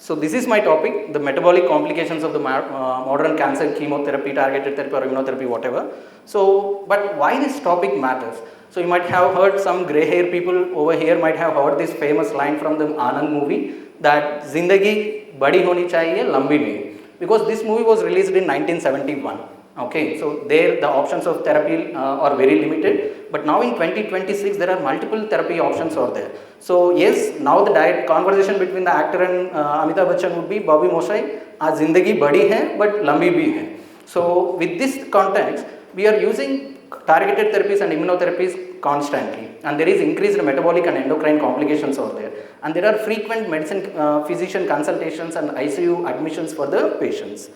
So this is my topic, the metabolic complications of the modern cancer chemotherapy, targeted therapy or immunotherapy, whatever. So, but why this topic matters? So you might have heard, some grey hair people over here might have heard this famous line from the Anand movie, that Zindagi badi honi chahiye, lambi nahi. Because this movie was released in 1971. Okay, so there the options of therapy are very limited, but now in 2026 there are multiple therapy options are there. So yes, now the direct conversation between the actor and Amitabh Bachchan would be, Bobby Mosai, aaj zindagi badi hai but lambi bhi hai. So with this context, we are using targeted therapies and immunotherapies constantly, and there is increased metabolic and endocrine complications over there, and there are frequent medicine physician consultations and ICU admissions for the patients.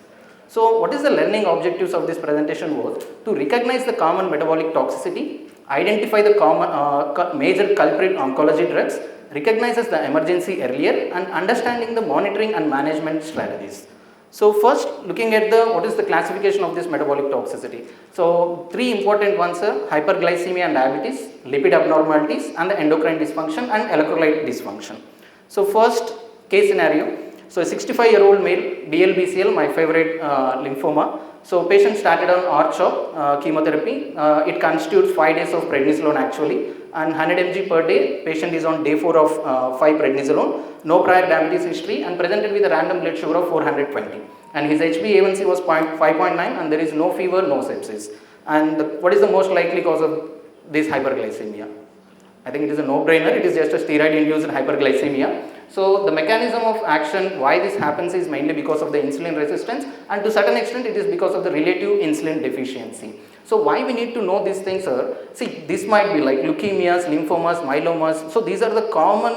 So what is the learning objectives of this presentation was to recognize the common metabolic toxicity, identify the common major culprit oncology drugs, recognizes the emergency earlier, and understanding the monitoring and management strategies. So first, looking at what is the classification of this metabolic toxicity. So three important ones are hyperglycemia and diabetes, lipid abnormalities, and the endocrine dysfunction and electrolyte dysfunction. So first case scenario. So a 65-year-old male, DLBCL, my favorite lymphoma. So patient started on R-CHOP chemotherapy. It constitutes 5 days of prednisolone actually, and 100 mg per day. Patient is on day 4 of 5 prednisolone. No prior diabetes history, and presented with a random blood sugar of 420. And his HbA1c was 5.9, and there is no fever, no sepsis. And what is the most likely cause of this hyperglycemia? I think it is a no-brainer. It is just a steroid-induced hyperglycemia. So the mechanism of action, why this happens, is mainly because of the insulin resistance, and to certain extent it is because of the relative insulin deficiency. So why we need to know these things, sir? See, this might be like leukemias, lymphomas, myelomas. So these are the common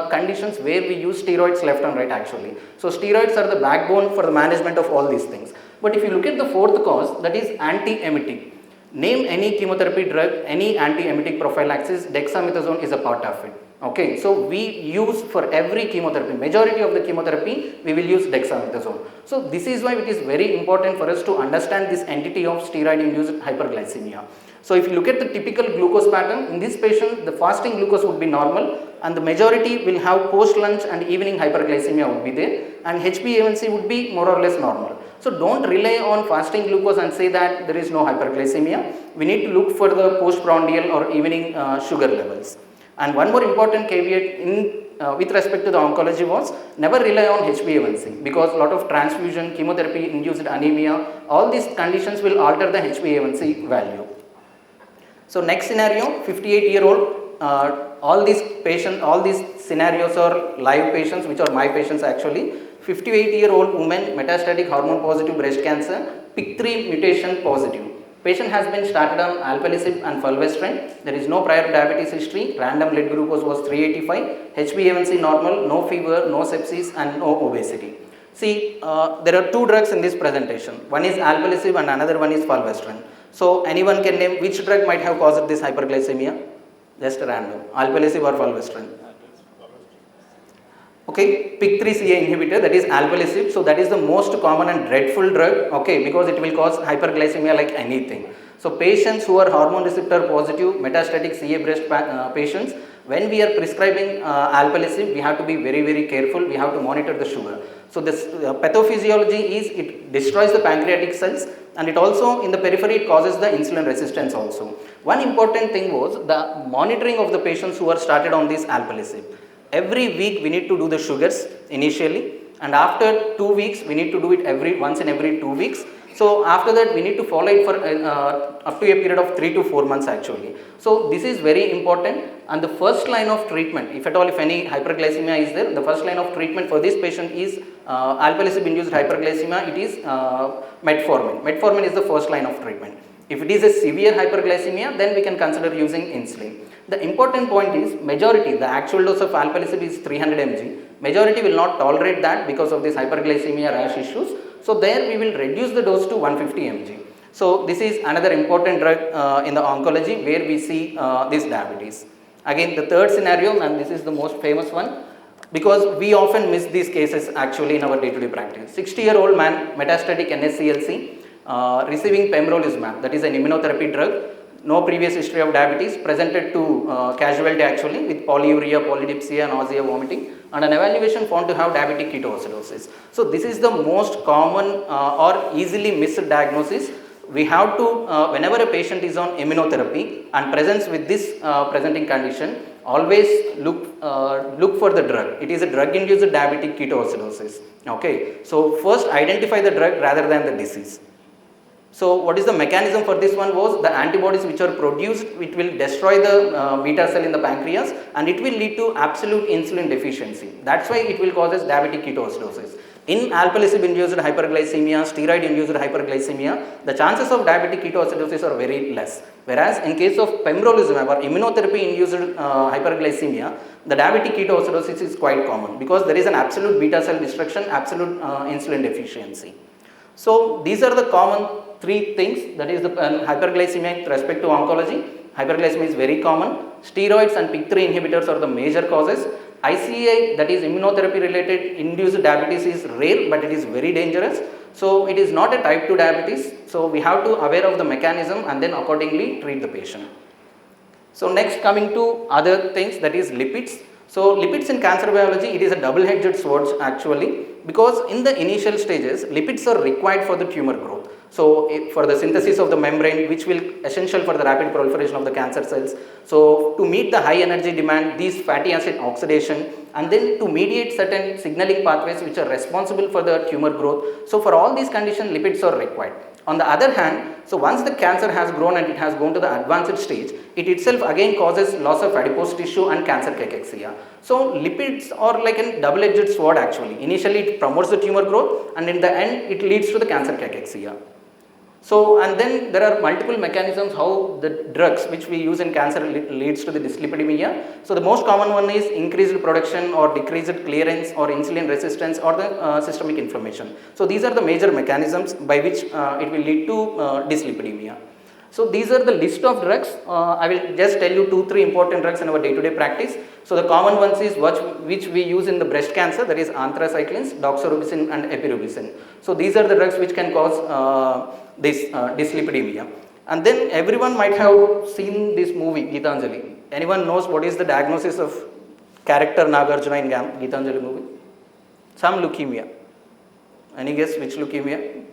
conditions where we use steroids left and right actually. So steroids are the backbone for the management of all these things. But if you look at the fourth cause, that is anti-emetic. Name any chemotherapy drug, any anti-emetic prophylaxis, dexamethasone is a part of it. Okay, so we use for every chemotherapy, majority of the chemotherapy, we will use dexamethasone. So this is why it is very important for us to understand this entity of steroid-induced hyperglycemia. So if you look at the typical glucose pattern, in this patient, the fasting glucose would be normal, and the majority will have post-lunch and evening hyperglycemia would be there, and HbA1c would be more or less normal. So don't rely on fasting glucose and say that there is no hyperglycemia. We need to look for the postprandial or evening sugar levels. And one more important caveat with respect to the oncology was, never rely on HbA1c, because a lot of transfusion, chemotherapy induced anemia, all these conditions will alter the HbA1c value. So next scenario, 58-year-old, all these scenarios are live patients, which are my patients actually. 58-year-old woman, metastatic hormone positive breast cancer, PIK3 mutation positive. Patient has been started on alpelisib and fulvestrant. There is no prior diabetes history. Random blood glucose was 385. HbA1c normal, no fever, no sepsis, and no obesity. See, there are two drugs in this presentation. One is alpelisib and another one is fulvestrant. So anyone can name which drug might have caused this hyperglycemia? Just random. Alpelisib or fulvestrant? Okay, PIK3CA inhibitor, that is alpelisib. So that is the most common and dreadful drug, okay, because it will cause hyperglycemia like anything. So patients who are hormone receptor positive, metastatic CA breast patients, when we are prescribing alpelisib, we have to be very, very careful. We have to monitor the sugar. So this pathophysiology is, it destroys the pancreatic cells, and it also in the periphery it causes the insulin resistance also. One important thing was the monitoring of the patients who are started on this alpelisib. Every week we need to do the sugars initially, and after 2 weeks we need to do it once in every 2 weeks. So after that we need to follow it for up to a period of 3 to 4 months actually. So this is very important, and the first line of treatment, if at all if any hyperglycemia is there, the first line of treatment for this patient is alpelisib induced hyperglycemia, it is metformin. Metformin is the first line of treatment. If it is a severe hyperglycemia, then we can consider using insulin. The important point is, majority, the actual dose of alpelisib is 300 mg. Majority will not tolerate that because of this hyperglycemia rash issues. So there we will reduce the dose to 150 mg. So this is another important drug in the oncology where we see this diabetes. Again, the third scenario, and this is the most famous one, because we often miss these cases actually in our day-to-day practice. 60-year-old man, metastatic NSCLC, receiving pembrolizumab, that is an immunotherapy drug. no previous history of diabetes, presented to casualty actually with polyuria, polydipsia, nausea, vomiting, and an evaluation found to have diabetic ketoacidosis. So this is the most common or easily missed diagnosis. We have to, whenever a patient is on immunotherapy and presents with this presenting condition, always look for the drug. It is a drug-induced diabetic ketoacidosis. Okay, so first identify the drug rather than the disease. So what is the mechanism for this one was the antibodies which are produced, it will destroy the beta cell in the pancreas and it will lead to absolute insulin deficiency. That's why it will cause diabetic ketoacidosis. In alpelisib induced hyperglycemia, steroid induced hyperglycemia, the chances of diabetic ketoacidosis are very less. Whereas in case of pembrolizumab or immunotherapy induced hyperglycemia, the diabetic ketoacidosis is quite common because there is an absolute beta cell destruction, absolute insulin deficiency. So these are the common three things, that is the hyperglycemia with respect to oncology. Hyperglycemia is very common. Steroids and PI3 inhibitors are the major causes. ICI, that is immunotherapy related induced diabetes, is rare but it is very dangerous. So it is not a type 2 diabetes. So we have to aware of the mechanism and then accordingly treat the patient. So next, coming to other things, that is lipids. So lipids in cancer biology, it is a double-edged sword actually, because in the initial stages, lipids are required for the tumor growth. So for the synthesis of the membrane, which will essential for the rapid proliferation of the cancer cells. So to meet the high energy demand, these fatty acid oxidation, and then to mediate certain signaling pathways which are responsible for the tumor growth. So for all these conditions, lipids are required. On the other hand, so once the cancer has grown and it has gone to the advanced stage, it itself again causes loss of adipose tissue and cancer cachexia. So lipids are like a double-edged sword actually. Initially it promotes the tumor growth and in the end it leads to the cancer cachexia. So and then there are multiple mechanisms how the drugs which we use in cancer leads to the dyslipidemia. So the most common one is increased production or decreased clearance or insulin resistance or the systemic inflammation. So these are the major mechanisms by which it will lead to dyslipidemia. So these are the list of drugs. I will just tell you 2-3 important drugs in our day-to-day practice. So the common ones is which we use in the breast cancer, that is anthracyclines, doxorubicin and epirubicin. So these are the drugs which can cause this dyslipidemia. And then everyone might have seen this movie Gitanjali. Anyone knows what is the diagnosis of character Nagarjuna in Gitanjali movie? Some leukemia. Any guess which leukemia?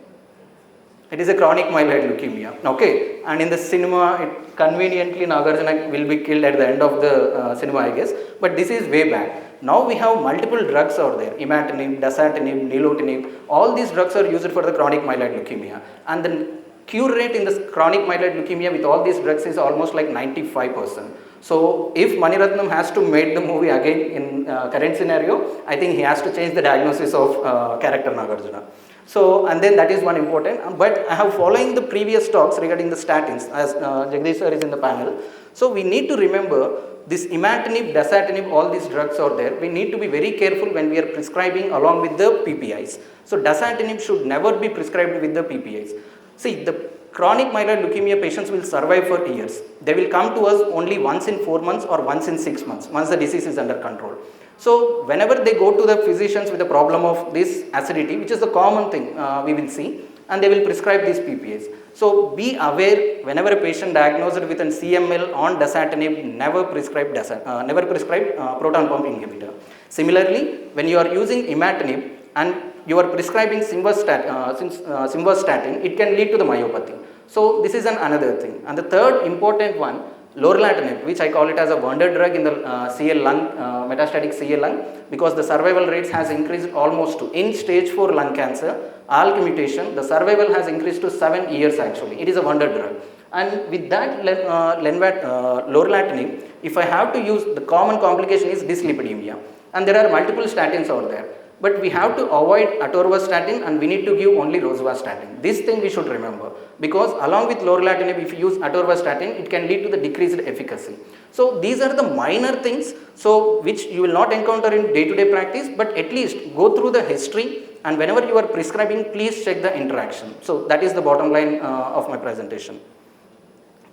It is a chronic myeloid leukemia. Okay, and in the cinema, conveniently Nagarjuna will be killed at the end of the cinema, I guess. But this is way back. Now we have multiple drugs out there: imatinib, dasatinib, nilotinib. All these drugs are used for the chronic myeloid leukemia, and the cure rate in this chronic myeloid leukemia with all these drugs is almost like 95%. So if Maniratnam has to make the movie again in current scenario, I think he has to change the diagnosis of character Nagarjuna. So, and then that is one important, but I have following the previous talks regarding the statins, as Jagdish sir is in the panel. So we need to remember this imatinib, dasatinib, all these drugs are there. We need to be very careful when we are prescribing along with the PPIs. So dasatinib should never be prescribed with the PPIs. See, the chronic myeloid leukemia patients will survive for years. They will come to us only once in 4 months or once in 6 months, once the disease is under control. So whenever they go to the physicians with a problem of this acidity, which is the common thing we will see, and they will prescribe these PPAs. So be aware, whenever a patient diagnosed with an CML on dasatinib, never prescribe proton pump inhibitor. Similarly, when you are using imatinib and you are prescribing simvastatin, it can lead to the myopathy. So this is another thing. And the third important one, lorlatinib, which I call it as a wonder drug in the CL lung, metastatic CL lung, because the survival rates has increased almost to, in stage 4 lung cancer, ALK mutation, the survival has increased to 7 years actually. It is a wonder drug. And with that lorlatinib, if I have to use, the common complication is dyslipidemia. And there are multiple statins out there. But we have to avoid atorvastatin and we need to give only rosuvastatin. This thing we should remember, because along with lorlatinib, if you use atorvastatin, it can lead to the decreased efficacy. So these are the minor things, so which you will not encounter in day-to-day practice, but at least go through the history, and whenever you are prescribing, please check the interaction. So that is the bottom line of my presentation.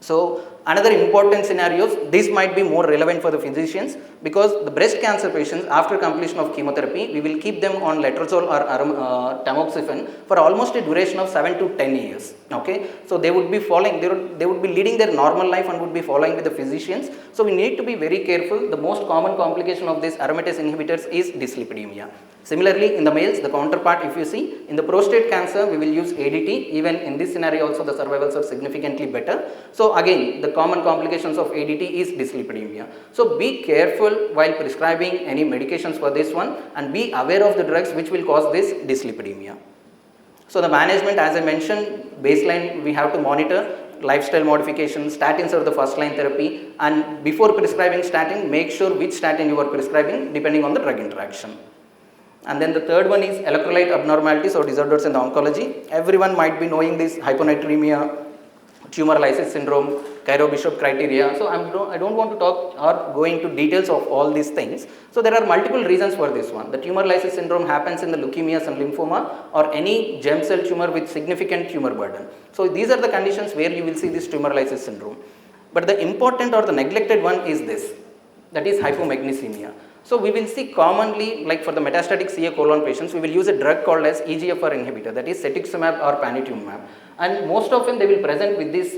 So another important scenarios, this might be more relevant for the physicians because the breast cancer patients after completion of chemotherapy, we will keep them on letrozole or tamoxifen for almost a duration of 7 to 10 years. Okay, so they would be following, they would be leading their normal life and would be following with the physicians. So we need to be very careful. The most common complication of these aromatase inhibitors is dyslipidemia. Similarly, in the males, the counterpart, if you see, in the prostate cancer, we will use ADT. Even in this scenario also, the survivals are significantly better. So again, the common complications of ADT is dyslipidemia. So be careful while prescribing any medications for this one and be aware of the drugs which will cause this dyslipidemia. So the management, as I mentioned, baseline we have to monitor lifestyle modification. Statins are the first line therapy, and before prescribing statin, make sure which statin you are prescribing depending on the drug interaction. And then the third one is electrolyte abnormalities or disorders in the oncology. Everyone might be knowing this hyponatremia, tumor lysis syndrome, Cairo-Bishop criteria. So I don't want to talk or go into details of all these things. So there are multiple reasons for this one. The tumor lysis syndrome happens in the leukemias and lymphoma or any germ cell tumor with significant tumor burden. So these are the conditions where you will see this tumor lysis syndrome. But the important or the neglected one is this, that is hypomagnesemia. So we will see commonly, like for the metastatic CA colon patients, we will use a drug called as EGFR inhibitor, that is cetuximab or panitumumab. And most often they will present with this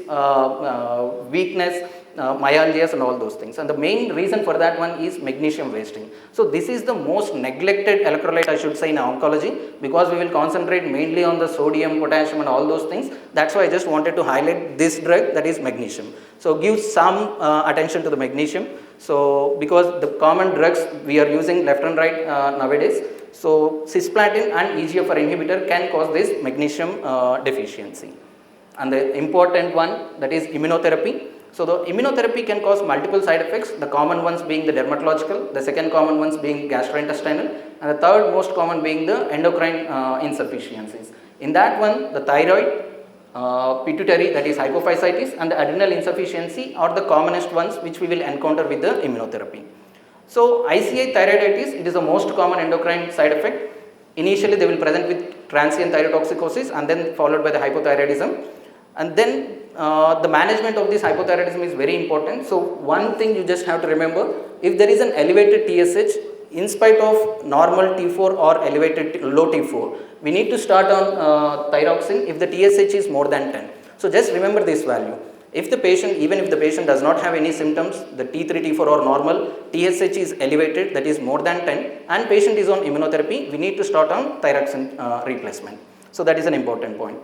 weakness, myalgias and all those things. And the main reason for that one is magnesium wasting. So this is the most neglected electrolyte, I should say, in oncology, because we will concentrate mainly on the sodium, potassium and all those things. That's why I just wanted to highlight this drug, that is magnesium. So give some attention to the magnesium. So because the common drugs we are using left and right nowadays, so cisplatin and EGFR inhibitor can cause this magnesium deficiency. And the important one, that is immunotherapy. So the immunotherapy can cause multiple side effects, the common ones being the dermatological, the second common ones being gastrointestinal, and the third most common being the endocrine insufficiencies. In that one, the thyroid, pituitary, that is hypophysitis, and the adrenal insufficiency are the commonest ones which we will encounter with the immunotherapy. So ICI thyroiditis, it is the most common endocrine side effect. Initially they will present with transient thyrotoxicosis and then followed by the hypothyroidism. And then the management of this hypothyroidism is very important. So one thing you just have to remember, if there is an elevated TSH, in spite of normal T4 or elevated low T4, we need to start on thyroxine if the TSH is more than 10. So just remember this value. If the patient, even if the patient does not have any symptoms, the T3, T4 are normal, TSH is elevated, that is more than 10, and patient is on immunotherapy, we need to start on thyroxine replacement. So that is an important point.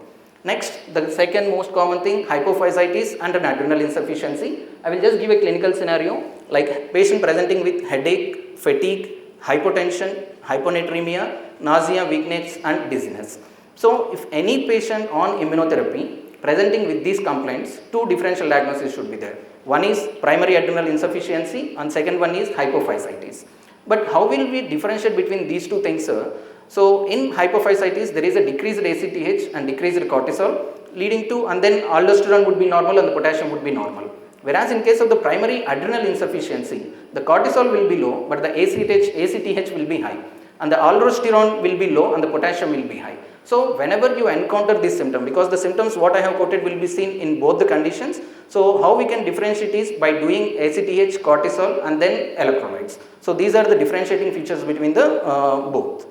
Next, the second most common thing, hypophysitis and an adrenal insufficiency. I will just give a clinical scenario, like patient presenting with headache, fatigue, hypotension, hyponatremia, nausea, weakness and dizziness. So if any patient on immunotherapy presenting with these complaints, two differential diagnoses should be there. One is primary adrenal insufficiency and second one is hypophysitis. But how will we differentiate between these two things, sir? So in hypophysitis, there is a decreased ACTH and decreased cortisol leading to, and then aldosterone would be normal and the potassium would be normal. Whereas in case of the primary adrenal insufficiency, the cortisol will be low but the ACTH will be high, and the aldosterone will be low and the potassium will be high. So whenever you encounter this symptom, because the symptoms what I have quoted will be seen in both the conditions, so how we can differentiate is by doing ACTH, cortisol and then electrolytes. So these are the differentiating features between the both.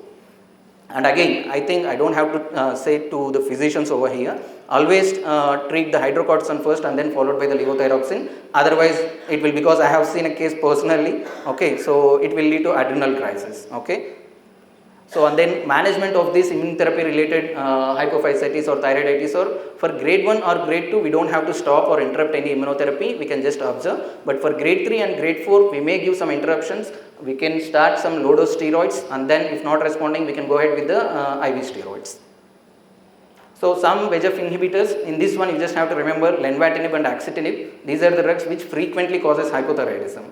And again, I think I don't have to say to the physicians over here, always treat the hydrocortisone first and then followed by the levothyroxine. Otherwise, it will, because I have seen a case personally, okay, so it will lead to adrenal crisis, okay. So and then management of this immunotherapy related hypophysitis or thyroiditis, or for grade 1 or grade 2, we don't have to stop or interrupt any immunotherapy, we can just observe. But for grade 3 and grade 4, we may give some interruptions. We can start some low dose steroids, and then if not responding, we can go ahead with the IV steroids. So some VEGF inhibitors, in this one you just have to remember lenvatinib and axitinib. These are the drugs which frequently causes hypothyroidism.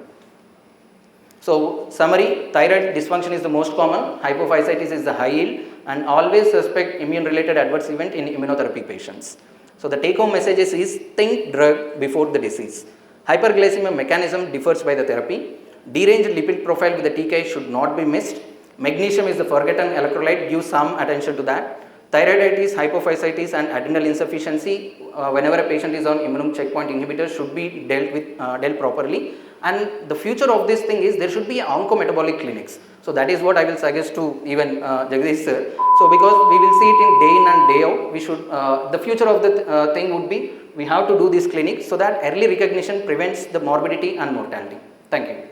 So summary, thyroid dysfunction is the most common, hypophysitis is the high yield, and always suspect immune related adverse event in immunotherapy patients. So the take home messages is think drug before the disease. Hyperglycemia mechanism differs by the therapy. Deranged lipid profile with the TKI should not be missed. Magnesium is the forgotten electrolyte, give some attention to that. Thyroiditis, hypophysitis and adrenal insufficiency, whenever a patient is on immune checkpoint inhibitor, should be dealt properly. And the future of this thing is there should be oncometabolic clinics. So that is what I will suggest to even Jagdish sir. So because we will see it in day in and day out, we should, the future of the thing would be we have to do these clinics so that early recognition prevents the morbidity and mortality. Thank you.